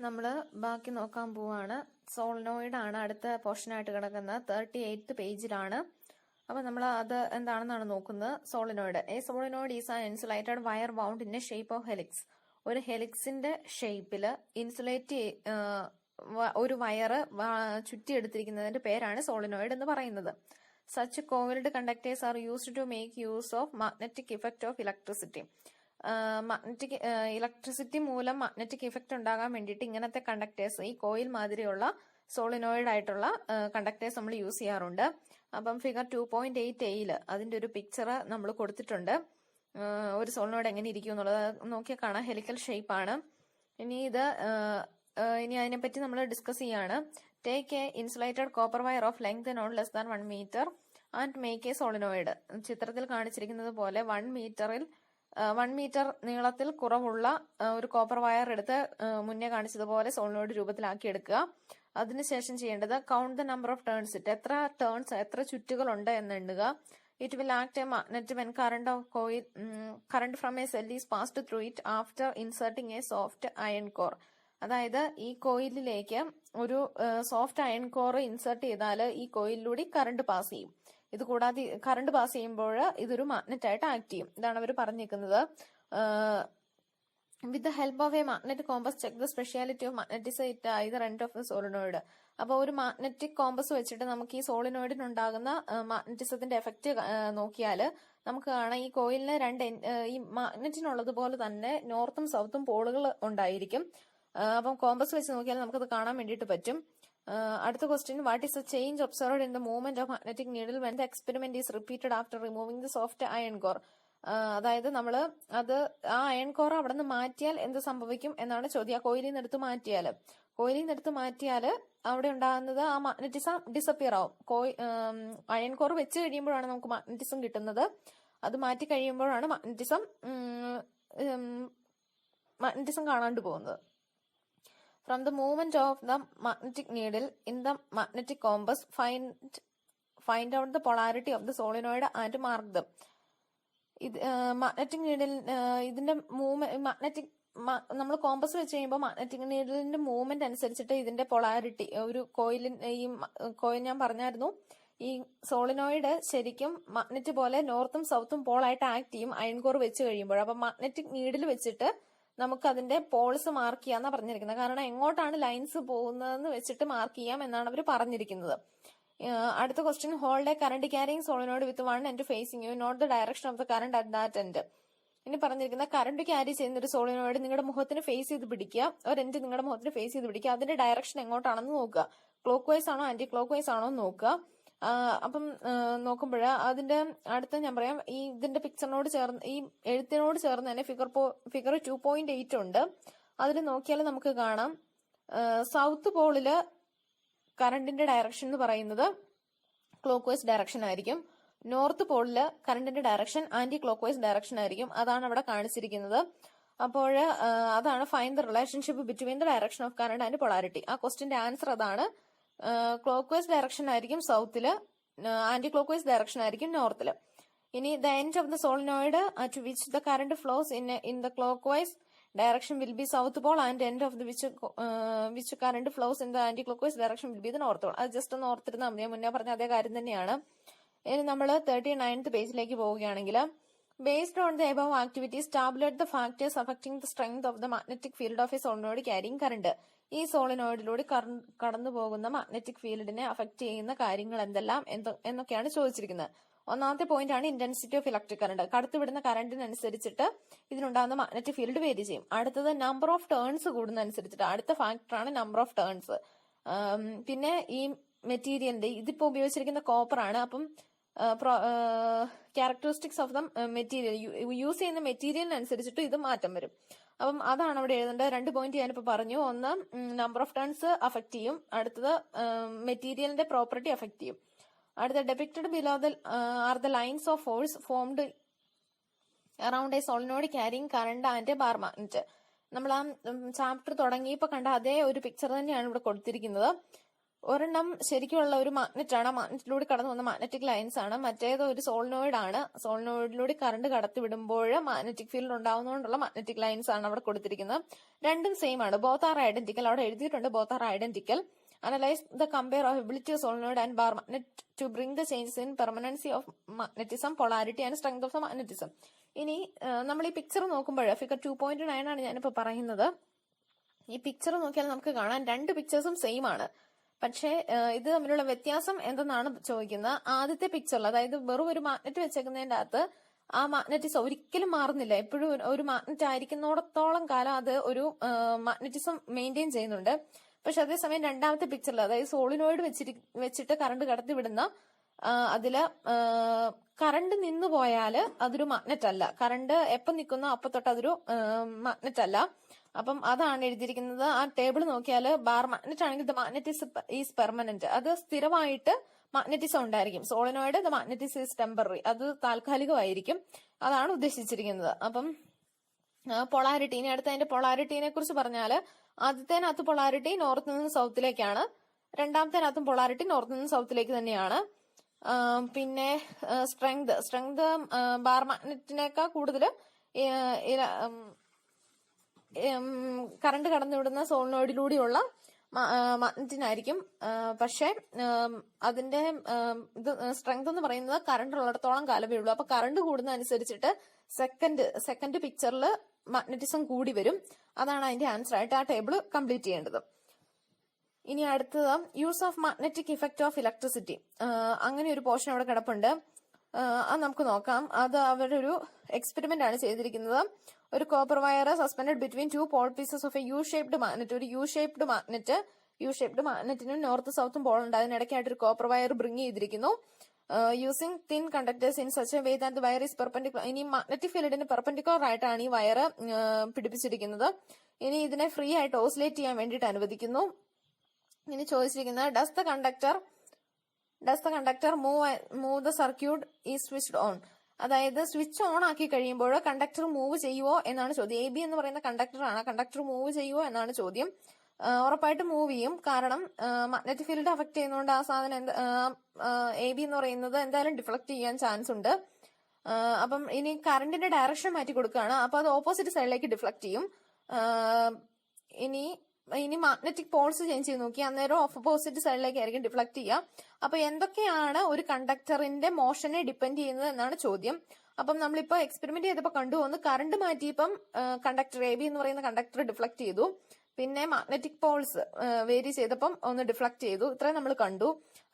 നമ്മൾ ബാക്കി നോക്കാൻ പോവാണ്. സോളിനോയിഡ് ആണ് അടുത്ത പോർഷനായിട്ട് കിടക്കുന്നത്. 38th പേജിലാണ്. അപ്പൊ നമ്മൾ അത് എന്താണെന്നാണ് നോക്കുന്നത്. Solenoid. A solenoid is an insulated wire bound in A shape of helix. ഒരു ഹെലിക്സിന്റെ ഷേപ്പില് ഇൻസുലേറ്റ് ഒരു വയറ് ചുറ്റിയെടുത്തിരിക്കുന്നതിന്റെ പേരാണ് സോളിനോയിഡ് എന്ന് പറയുന്നത്. Such coiled conductors are used to make use of magnetic effect of electricity. Electricity മൂലം മാഗ്നറ്റിക് ഇഫക്റ്റ് ഉണ്ടാകാൻ വേണ്ടിയിട്ട് ഇങ്ങനത്തെ കണ്ടക്ടേഴ്സ്, ഈ കോയിൽ മാതിരിയുള്ള സോളിനോയിഡ് ആയിട്ടുള്ള കണ്ടക്ടേഴ്സ് നമ്മൾ യൂസ് ചെയ്യാറുണ്ട്. അപ്പം ഫിഗർ 2.8 അതിന്റെ ഒരു പിക്ചർ നമ്മൾ കൊടുത്തിട്ടുണ്ട്. ഒരു സോളിനോയിഡ് എങ്ങനെ ഇരിക്കും എന്നുള്ളത് നോക്കിയാൽ കാണാം. ഹെലിക്കൽ ഷേപ്പ് ആണ്. ഇനി അതിനെപ്പറ്റി നമ്മൾ ഡിസ്കസ് ചെയ്യാണ്. Take a insulated copper wire of length not less than 1 metre and make a solenoid. ചിത്രത്തിൽ കാണിച്ചിരിക്കുന്നത് പോലെ 1 മീറ്റർ നീളത്തിൽ കുറവുള്ള ഒരു കോപ്പർ വയർ എടുത്ത് മുന്നേ കാണിച്ചതുപോലെ സോളിനോയിഡ് രൂപത്തിലാക്കി എടുക്കുക. അതിനുശേഷം ചെയ്യേണ്ടത് count the number of turns it. എത്ര ചുറ്റുകൾ ഉണ്ട് എന്ന് എണ്ണുക. It will act a magnet when current from a cell is passed through it after inserting a soft iron core. അതായത് ഈ കോയിലിലേക്ക് ഒരു സോഫ്റ്റ് അയൺ കോർ ഇൻസേർട്ട് ചെയ്താൽ ഈ കോയിലിലൂടെ കറണ്ട് പാസ് ചെയ്യും. ഇത് കൂടാതെ കറണ്ട് പാസ് ചെയ്യുമ്പോൾ ഇതൊരു മാഗ്നറ്റ് ആയിട്ട് ആക്ട് ചെയ്യും. ഇതാണ് അവർ പറഞ്ഞിരിക്കുന്നത്. With the help of A magnetic compass check the speciality of magnetism it either end of the solenoid. അപ്പൊ ഒരു മാഗ്നറ്റിക് കോമ്പസ് വെച്ചിട്ട് നമുക്ക് ഈ സോളിനോയിഡിനുണ്ടാകുന്ന മാഗ്നറ്റിസത്തിന്റെ എഫക്റ്റ് നോക്കിയാൽ നമുക്ക് കാണാം ഈ കോയിലിന് ഈ മാഗ്നറ്റിനുള്ളതുപോലെ തന്നെ നോർത്തും സൗത്തും പോളുകൾ ഉണ്ടായിരിക്കും. അപ്പം കോമ്പസ് വെച്ച് നോക്കിയാൽ നമുക്കത് കാണാൻ വേണ്ടിയിട്ട് പറ്റും. അടുത്ത question, what is the change observed in the movement of magnetic needle when the experiment is repeated after removing the soft iron core. അതായത് നമ്മൾ ആ അയൺ കോർ അവിടെ നിന്ന് മാറ്റിയാൽ എന്ത് സംഭവിക്കും എന്നാണ് ചോദ്യം. ആ കോയിലിൽ നിന്ന് എടുത്ത് മാറ്റിയാൽ അവിടെ ഉണ്ടാകുന്നത് ആ മാഗ്നറ്റിസം ഡിസപ്പിയർ ആവും. അയൺ കോർ വെച്ച് കഴിയുമ്പോഴാണ് നമുക്ക് മാഗ്നറ്റിസം കിട്ടുന്നത്. അത് മാറ്റി കഴിയുമ്പോഴാണ് മാഗ്നറ്റിസം കാണാണ്ട് പോകുന്നത്. From the movement of the magnetic needle in the magnetic compass, find out the polarity of the solenoid and mark them. Magnetic needle ഇതിന്റെ നമ്മൾ കോമ്പസ് വെച്ച് കഴിയുമ്പോൾ മാഗ്നറ്റിക് നീഡിലിന്റെ മൂവ്മെന്റ് അനുസരിച്ചിട്ട് ഇതിന്റെ പൊളാരിറ്റി, ഒരു കോയിൽ ഞാൻ പറഞ്ഞായിരുന്നു, ഈ സോളിനോയിഡ് ശരിക്കും മാഗ്നറ്റ് പോലെ നോർത്തും സൗത്തും പോളായിട്ട് ആക്ട് ചെയ്യും അയൺ കോർ വെച്ച് കഴിയുമ്പോൾ. അപ്പൊ മാഗ്നറ്റിക് നീഡിൽ വെച്ചിട്ട് നമുക്ക് അതിന്റെ പോൾസ് മാർക്ക് ചെയ്യാന്നാ പറഞ്ഞിരിക്കുന്നത്. കാരണം എങ്ങോട്ടാണ് ലൈൻസ് പോകുന്നതെന്ന് വെച്ചിട്ട് മാർക്ക് ചെയ്യാം എന്നാണ് അവർ പറഞ്ഞിരിക്കുന്നത്. അടുത്ത question, hold a current carrying solenoid with 1 end facing you, note the direction of the current at that end. ഇനി പറഞ്ഞിരിക്കുന്ന കറണ്ട് ക്യാരി ചെയ്യുന്ന ഒരു സോളിനോയിഡ് നിങ്ങളുടെ മുഖത്തിന് ഫേസ് ചെയ്ത് പിടിക്കുക. ഒരു എൻഡ് നിങ്ങളുടെ മുഖത്തിന് ഫേസ് ചെയ്ത് പിടിക്കുക. അതിന്റെ ഡയറക്ഷൻ എങ്ങോട്ടാണെന്ന് നോക്കുക. ക്ലോക്ക് വൈസ് ആണോ ആന്റി ക്ലോക്ക് വൈസ് ആണോ എന്ന് നോക്കുക. അപ്പം നോക്കുമ്പോൾ അതിന്റെ അടുത്ത ഞാൻ പറയാം, ഇതിന്റെ പിക്ചറിനോട് ചേർന്ന്, ഈ എഴുത്തിനോട് ചേർന്ന് തന്നെ ഫിഗർ 2.8 ഉണ്ട്. അതിൽ നോക്കിയാൽ നമുക്ക് കാണാം സൗത്ത് പോളില് കറണ്ടിന്റെ ഡയറക്ഷൻ എന്ന് പറയുന്നത് ക്ലോക്ക് വൈസ് ഡയറക്ഷൻ ആയിരിക്കും. നോർത്ത് പോളില് കറണ്ടിന്റെ direction anti clock vice direction ആയിരിക്കും. അതാണ് അവിടെ കാണിച്ചിരിക്കുന്നത്. അപ്പോൾ അതാണ് find the relationship between the direction of current and polarity. ആ ക്വസ്റ്റിന്റെ ആൻസർ അതാണ്. ക്ലോക്ക് വൈസ് ഡയറക്ഷൻ ആയിരിക്കും സൗത്തില്, ആന്റി ക്ലോക്ക് വൈസ് ഡയറക്ഷൻ ആയിരിക്കും നോർത്തില്. ഇനി the end of the solenoid at which the current flows in the clock vice direction will be south pole and end of the which current flows in the anti clock vice direction will be the north pole. അത് just ഒന്ന് ഓർത്തിരുന്നാൽ മതി. ഞാൻ മുന്നേ പറഞ്ഞ അതേ കാര്യം തന്നെയാണ്. ഇനി നമ്മൾ 39th പേജിലേക്ക് പോവുകയാണെങ്കിൽ, based on the above activities, tabulate the factors affecting the strength of the magnetic field of a solenoid carrying current. ഈ സോളിനോയിഡിലൂടെ കടന്നു പോകുന്ന മാഗ്നറ്റിക് ഫീൽഡിനെ അഫക്ട് ചെയ്യുന്ന കാര്യങ്ങൾ എന്തെല്ലാം എന്നൊക്കെയാണ് ചോദിച്ചിരിക്കുന്നത്. ഒന്നാമത്തെ പോയിന്റ് ആണ് ഇന്റൻസിറ്റി ഓഫ് ഇലക്ട്രിക് കറണ്ട്. കടത്തിവിടുന്ന കറണ്ടിനനുസരിച്ചിട്ട് ഇതിനുണ്ടാകുന്ന മാഗ്നറ്റിക് ഫീൽഡ് വേരി ചെയ്യും. അടുത്തത് നമ്പർ ഓഫ് ടേൺസ് കൂടുന്നതനുസരിച്ചിട്ട്, അടുത്ത ഫാക്ടറാണ് നമ്പർ ഓഫ് ടേൺസ്. പിന്നെ ഈ മെറ്റീരിയലിന്റെ, ഇതിപ്പോ ഉപയോഗിച്ചിരിക്കുന്ന കോപ്പർ ആണ്. അപ്പം characteristics of the material, use ചെയ്യുന്ന മെറ്റീരിയലിനനുസരിച്ചിട്ട് ഇത് മാറ്റം വരും. അപ്പം അതാണ് അവിടെ എഴുതേണ്ടത്. 2 പോയിന്റ് ഞാനിപ്പോ പറഞ്ഞു. ഒന്ന് നമ്പർ ഓഫ് ടേൺസ് അഫക്ട് ചെയ്യും, അടുത്തത് മെറ്റീരിയലിന്റെ പ്രോപ്പർട്ടി അഫക്ട് ചെയ്യും. അടുത്ത depicted below are the lines of force formed around A solenoid carrying current and A bar magnet. നമ്മൾ ആ ചാപ്റ്റർ തുടങ്ങിയപ്പോ കണ്ട അതേ ഒരു പിക്ചർ തന്നെയാണ് ഇവിടെ കൊടുത്തിരിക്കുന്നത്. ഒരെണ്ണം ശരിക്കുള്ള ഒരു മാഗ്നറ്റ് ആണ്. മാഗ്നറ്റിലൂടെ കടന്നു വന്ന മാഗ്നറ്റിക് ലൈൻസ് ആണ്. മറ്റേത് ഒരു സോളിനോയിഡ് ആണ്. സോളിനോയിഡിലൂടെ കറണ്ട് കടത്തി വിടുമ്പോൾ മാഗ്നറ്റിക് ഫീൽഡ് ഉണ്ടാവുന്നതുകൊണ്ടുള്ള മാഗ്നറ്റിക് ലൈൻസ് ആണ് അവിടെ കൊടുത്തിരിക്കുന്നത്. രണ്ടും സെയിം ആണ്. Both are identical. അവിടെ എഴുതിയിട്ടുണ്ട് both are identical. Analyse the comparability of solenoid and bar magnet to bring the changes in permanency of magnetism, polarity and strength of the magnetism. ഇനി നമ്മൾ ഈ പിക്ചർ നോക്കുമ്പോൾ ഫിഗർ 2.9 ആണ് ഞാനിപ്പോ പറയുന്നത്. ഈ പിക്ചർ നോക്കിയാൽ നമുക്ക് കാണാൻ രണ്ട് പിക്ചേഴ്സും സെയിം ആണ്. പക്ഷേ ഇത് തമ്മിലുള്ള വ്യത്യാസം എന്തെന്നാണ് ചോദിക്കുന്നത്. ആദ്യത്തെ പിക്ചറിൽ, അതായത് വെറും ഒരു മാഗ്നറ്റ് വെച്ചേക്കുന്നതിന്റെ അകത്ത് ആ മാഗ്നറ്റിസം ഒരിക്കലും മാറുന്നില്ല. എപ്പോഴും ഒരു മാഗ്നറ്റ് ആയിരിക്കുന്നിടത്തോളം കാലം അത് ഒരു മാഗ്നറ്റിസം മെയിൻറ്റെയിൻ ചെയ്യുന്നുണ്ട്. പക്ഷെ അതേസമയം രണ്ടാമത്തെ പിക്ചറിൽ, അതായത് സോളിനോയിഡ് വെച്ചിട്ട് കറണ്ട് കടത്തി വിടുന്ന അതില് കറണ്ട് നിന്നു പോയാല് അതൊരു മാഗ്നറ്റ് അല്ല. കറണ്ട് എപ്പം നിൽക്കുന്നോ അപ്പൊ തൊട്ട് അതൊരു മാഗ്നറ്റ് അല്ല. അപ്പം അതാണ് എഴുതിയിരിക്കുന്നത്. ആ ടേബിൾ നോക്കിയാൽ ബാർ മാഗ്നറ്റ് ആണെങ്കിൽ ദ മാഗ്നറ്റിസം ഈസ് പെർമനന്റ്, അത് സ്ഥിരമായിട്ട് മാഗ്നറ്റിസം ഉണ്ടായിരിക്കും. Solenoid the magnetism is temporary, അത് താൽക്കാലികമായിരിക്കും. അതാണ് ഉദ്ദേശിച്ചിരിക്കുന്നത്. അപ്പം പൊളാരിറ്റി, ഇനി അടുത്ത അതിന്റെ പൊളാരിറ്റിനെ കുറിച്ച് പറഞ്ഞാല് ആദ്യത്തേനകത്ത് പൊളാരിറ്റി നോർത്ത് നിന്ന് സൗത്തിലേക്കാണ്. രണ്ടാമത്തേനകത്തും പൊളാരിറ്റി നോർത്ത് നിന്ന് സൗത്തിലേക്ക് തന്നെയാണ്. പിന്നെ സ്ട്രെങ്ത് ബാർ മാഗ്നറ്റിനേക്കാൾ കൂടുതൽ കറണ്ട് കടന്നുവിടുന്ന സോളിനോയിഡിലൂടെയുള്ള മാഗ്നറ്റിനായിരിക്കും. പക്ഷെ അതിന്റെ ഇത് സ്ട്രെങ്ത് എന്ന് പറയുന്നത് കറണ്ട് ഉള്ളിടത്തോളം കാലമേ ഉള്ളൂ. അപ്പൊ കറണ്ട് കൂടുന്ന അനുസരിച്ചിട്ട് സെക്കൻഡ് പിക്ചറിൽ മാഗ്നറ്റിസം കൂടി വരും. അതാണ് അതിന്റെ ആൻസർ ആയിട്ട് ആ ടേബിൾ കംപ്ലീറ്റ് ചെയ്യേണ്ടത്. ഇനി അടുത്തത് use of magnetic effect of electricity. അങ്ങനെ ഒരു പോർഷൻ അവിടെ കിടപ്പുണ്ട്. അത് നമുക്ക് നോക്കാം. അത് അവരൊരു എക്സ്പെരിമെന്റ് ആണ് ചെയ്തിരിക്കുന്നത്. ഒരു copper wire suspended between two pole pieces of a U shaped magnet. ഒരു യു ഷേപ്ഡ് മാഗ്നറ്റിനും നോർത്ത് സൗത്തും പോൾ ഉണ്ട്. അതിനിടയ്ക്കായിട്ട് ഒരു കോപ്പർ വയർ ബ്രിങ് ചെയ്തിരിക്കുന്നു. Using thin conductors in such a way that the wire is perpendicular. ഇനി magnetic ഫീൽഡിന് perpendicular ആയിട്ടാണ് ഈ വയർ പിടിപ്പിച്ചിരിക്കുന്നത്. ഇനി ഇതിനെ ഫ്രീ ആയിട്ട് ഓസിലേറ്റ് ചെയ്യാൻ വേണ്ടിയിട്ട് അനുവദിക്കുന്നു. ഇനി ചോദിച്ചിരിക്കുന്നത് does the conductor move the circuit is switched on. അതായത് സ്വിച്ച് ഓൺ ആക്കി കഴിയുമ്പോൾ കണ്ടക്ടർ മൂവ് ചെയ്യുവോ എന്നാണ് ചോദ്യം. എ ബി എന്ന് പറയുന്ന കണ്ടക്ടറാണ്. കണ്ടക്ടർ മൂവ് ചെയ്യുവോ എന്നാണ് ചോദ്യം. ഉറപ്പായിട്ടും മൂവ് ചെയ്യും. കാരണം മാഗ്നറ്റിക് ഫീൽഡ് അഫക്ട് ചെയ്യുന്നതുകൊണ്ട് ആ സാധനം എ ബി എന്ന് പറയുന്നത് എന്തായാലും ഡിഫ്ലക്ട് ചെയ്യാൻ ചാൻസ് ഉണ്ട്. അപ്പം ഇനി കറണ്ടിന്റെ ഡയറക്ഷൻ മാറ്റി കൊടുക്കുകയാണ്. അപ്പൊ അത് ഓപ്പോസിറ്റ് സൈഡിലേക്ക് ഡിഫ്ലക്ട് ചെയ്യും. ഇനി മാഗ്നറ്റിക് പോൾസ് ചേഞ്ച് ചെയ്ത് നോക്കി, അന്നേരം ഓപ്പോസിറ്റ് സൈഡിലേക്ക് ആയിരിക്കും ഡിഫ്ലക്ട് ചെയ്യുക. അപ്പൊ എന്തൊക്കെയാണ് ഒരു കണ്ടക്ടറിന്റെ മോഷനെ ഡിപ്പെൻഡ് ചെയ്യുന്നത് എന്നാണ് ചോദ്യം. അപ്പം നമ്മളിപ്പോ എക്സ്പെരിമെന്റ് ചെയ്തപ്പോ കണ്ടുവന്ന് കറണ്ട് മാറ്റിയപ്പം കണ്ടക്ടർ എ ബി എന്ന് പറയുന്ന കണ്ടക്ടർ ഡിഫ്ലക്ട് ചെയ്തു. പിന്നെ മാഗ്നറ്റിക് പോൾസ് വേരി ചെയ്തപ്പം ഒന്ന് ഡിഫ്ലക്ട് ചെയ്തു. ഇത്രയും നമ്മൾ കണ്ടു.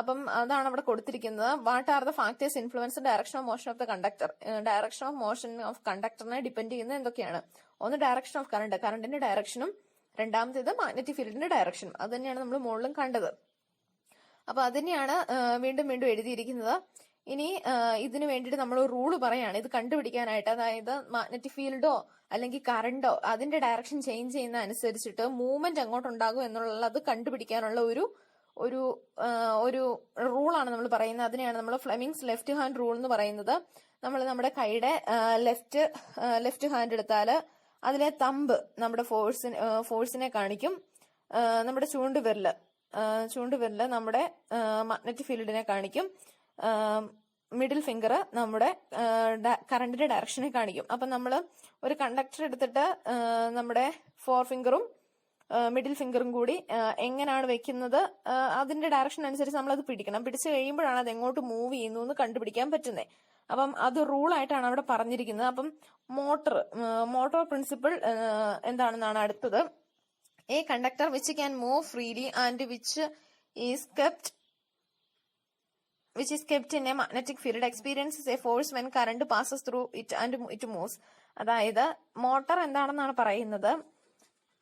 അപ്പം അതാണ് അവിടെ കൊടുത്തിരിക്കുന്നത്. What are the factors influence direction of motion of the conductor. Direction of motion of കണ്ടക്ടറിനെ ഡിപ്പെൻഡ് ചെയ്യുന്നത് എന്തൊക്കെയാണ്? ഒന്ന് ഡയറക്ഷൻ ഓഫ് കറണ്ടിന്റെ ഡയറക്ഷനും, രണ്ടാമത്തേത് മാഗ്നറ്റിക് ഫീൽഡിന്റെ ഡയറക്ഷനും. അത് തന്നെയാണ് നമ്മൾ മുകളിലും കണ്ടത്. അപ്പൊ അത് തന്നെയാണ് വീണ്ടും എഴുതിയിരിക്കുന്നത്. ഇനി ഇതിന് വേണ്ടിയിട്ട് നമ്മൾ റൂള് പറയാണ് ഇത് കണ്ടുപിടിക്കാനായിട്ട്. അതായത് മാഗ്നറ്റിക് ഫീൽഡോ അല്ലെങ്കിൽ കറണ്ടോ അതിന്റെ ഡയറക്ഷൻ ചേഞ്ച് ചെയ്യുന്ന അനുസരിച്ചിട്ട് മൂവ്മെന്റ് എങ്ങോട്ടുണ്ടാകും എന്നുള്ളത് കണ്ടുപിടിക്കാനുള്ള ഒരു റൂളാണ് നമ്മൾ പറയുന്നത്. അതിനെയാണ് നമ്മൾ ഫ്ലെമിങ്സ് ലെഫ്റ്റ് ഹാൻഡ് റൂൾ എന്ന് പറയുന്നത്. നമ്മൾ നമ്മുടെ കൈയുടെ ലെഫ്റ്റ് ഹാൻഡ് എടുത്താല് അതിലെ തമ്പ് നമ്മുടെ ഫോഴ്സിനെ കാണിക്കും. നമ്മുടെ ചൂണ്ടുവിരല് നമ്മുടെ മാഗ്നറ്റിക് ഫീൽഡിനെ കാണിക്കും. മിഡിൽ ഫിംഗർ നമ്മുടെ കറണ്ടിന്റെ ഡയറക്ഷനെ കാണിക്കും. അപ്പൊ നമ്മൾ ഒരു കണ്ടക്ടർ എടുത്തിട്ട് നമ്മുടെ ഫോർ ഫിംഗറും മിഡിൽ ഫിംഗറും കൂടി എങ്ങനെയാണ് വെക്കുന്നത് അതിന്റെ ഡയറക്ഷൻ അനുസരിച്ച് നമ്മൾ അത് പിടിക്കണം. പിടിച്ചു കഴിയുമ്പോഴാണ് അത് എങ്ങോട്ട് മൂവ് ചെയ്യുന്നു എന്ന് കണ്ടുപിടിക്കാൻ പറ്റുന്നത്. അപ്പം അത് റൂളായിട്ടാണ് അവിടെ പറഞ്ഞിരിക്കുന്നത്. അപ്പം മോട്ടോർ പ്രിൻസിപ്പിൾ എന്താണെന്നാണ് അടുത്തത്. A conductor which can move freely and which is kept in a magnetic field experiences a force when current passes through it and it moves. അതായത് മോട്ടോർ എന്താണെന്നാണ് പറയുന്നത്.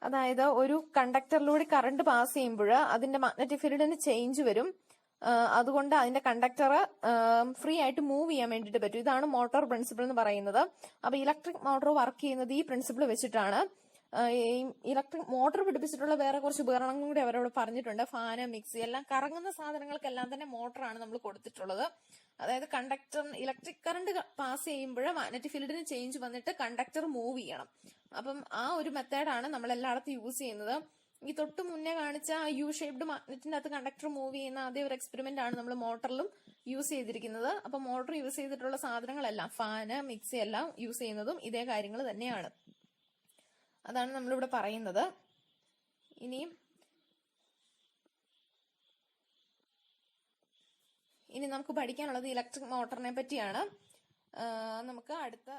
അതായത് ഒരു കണ്ടക്ടറിലൂടെ കറണ്ട് പാസ് ചെയ്യുമ്പോൾ അതിന്റെ മാഗ്നറ്റിക് ഫീൽഡിന് ചേഞ്ച് വരും. അതുകൊണ്ട് അതിന്റെ കണ്ടക്ടർ ഫ്രീ ആയിട്ട് മൂവ് ചെയ്യാൻ വേണ്ടിയിട്ട് പറ്റും. ഇതാണ് മോട്ടോർ പ്രിൻസിപ്പിൾ എന്ന് പറയുന്നത്. അപ്പൊ ഇലക്ട്രിക് മോട്ടോർ വർക്ക് ചെയ്യുന്നത് ഈ പ്രിൻസിപ്പിൾ വെച്ചിട്ടാണ്. ഇലക്ട്രിക് മോട്ടോർ പിടിപ്പിച്ചിട്ടുള്ള വേറെ കുറച്ച് ഉപകരണങ്ങൾ കൂടി അവരോട് പറഞ്ഞിട്ടുണ്ട്. ഫാന്, മിക്സി, എല്ലാം കറങ്ങുന്ന സാധനങ്ങൾക്കെല്ലാം തന്നെ മോട്ടറാണ് നമ്മൾ കൊടുത്തിട്ടുള്ളത്. അതായത് ഇലക്ട്രിക് കറണ്ട് പാസ് ചെയ്യുമ്പോൾ മാഗ്നറ്റിക് ഫീൽഡിന് ചേഞ്ച് വന്നിട്ട് കണ്ടക്ടർ മൂവ് ചെയ്യണം. അപ്പം ആ ഒരു മെത്തേഡാണ് നമ്മൾ എല്ലായിടത്തും യൂസ് ചെയ്യുന്നത്. ഈ തൊട്ട് മുന്നേ കാണിച്ച യു ഷേപ്ഡ് മാഗ്നറ്റിന്റെ അകത്ത് കണ്ടക്ടർ മൂവ് ചെയ്യുന്ന അതേ ഒരു എക്സ്പെരിമെന്റ് ആണ് നമ്മൾ മോട്ടറിലും യൂസ് ചെയ്തിരിക്കുന്നത്. അപ്പൊ മോട്ടർ യൂസ് ചെയ്തിട്ടുള്ള സാധനങ്ങളെല്ലാം, ഫാന്, മിക്സി എല്ലാം യൂസ് ചെയ്യുന്നതും ഇതേ കാര്യങ്ങൾ തന്നെയാണ്. അതാണ് നമ്മളിവിടെ പറയുന്നത്. ഇനി നമുക്ക് പഠിക്കാനുള്ളത് ഇലക്ട്രിക് മോട്ടറിനെ പറ്റിയാണ്. നമുക്ക് അടുത്ത